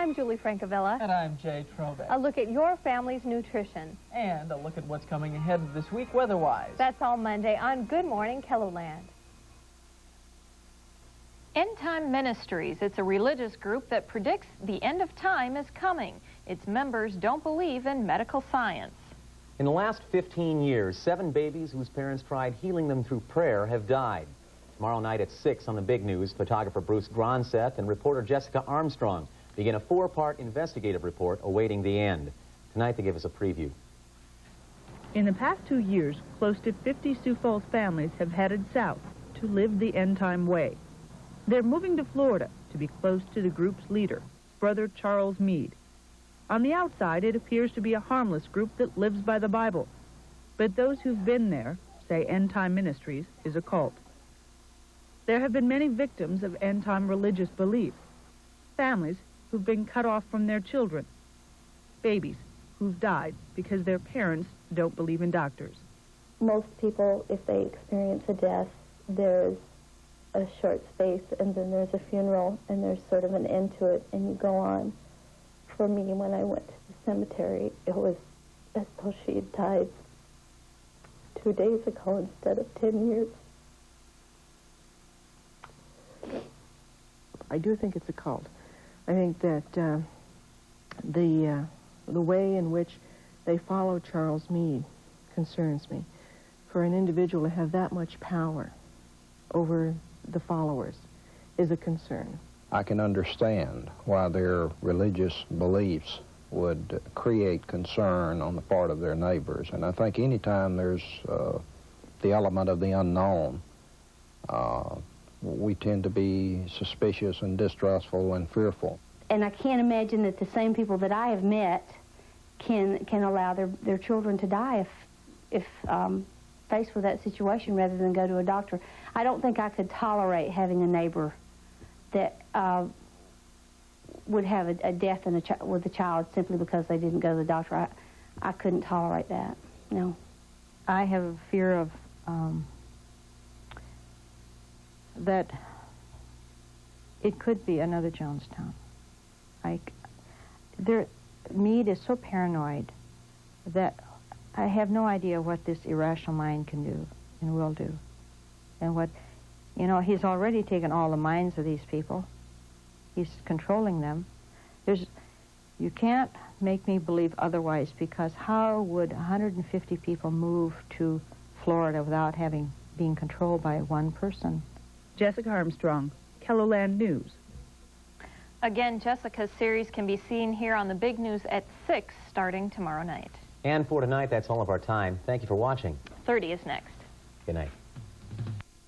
I'm Julie Francavilla. And I'm Jay Trobeck. A look at your family's nutrition. And a look at what's coming ahead this week weather-wise. That's all Monday on Good Morning KELOLAND. End Time Ministries. It's a religious group that predicts the end of time is coming. Its members don't believe in medical science. In the last 15 years, 7 babies whose parents tried healing them through prayer have died. Tomorrow night at 6 on the Big News, photographer Bruce Gronseth and reporter Jessica Armstrong begin a 4-part investigative report awaiting the end. Tonight they give us a preview. In the past 2 years, close to 50 Sioux Falls families have headed south to live the end time way. They're moving to Florida to be close to the group's leader, Brother Charles Meade. On the outside, it appears to be a harmless group that lives by the Bible. But those who've been there say End Time Ministries is a cult. There have been many victims of end time religious belief. Families who've been cut off from their children. Babies who've died because their parents don't believe in doctors. Most people, if they experience a death, there's a short space and then there's a funeral and there's sort of an end to it and you go on. For me, when I went to the cemetery, it was as though she had died 2 days ago instead of 10 years. I do think it's a cult. I think that the way in which they follow Charles Meade concerns me. For an individual to have that much power over the followers is a concern. I can understand why their religious beliefs would create concern on the part of their neighbors. And I think anytime there's the element of the unknown, we tend to be suspicious and distrustful and fearful. And I can't imagine that the same people that I have met can allow their children to die if faced with that situation rather than go to a doctor. I don't think I could tolerate having a neighbor that would have a death with a child simply because they didn't go to the doctor. I couldn't tolerate that, no. I have a fear of that it could be another Jonestown. Meade is so paranoid that I have no idea what this irrational mind can do and will do. And what, he's already taken all the minds of these people. He's controlling them. You can't make me believe otherwise, because how would 150 people move to Florida without being controlled by one person? Jessica Armstrong, KELOLAND News. Again, Jessica's series can be seen here on the Big News at 6 starting tomorrow night. And for tonight, that's all of our time. Thank you for watching. 30 is next. Good night.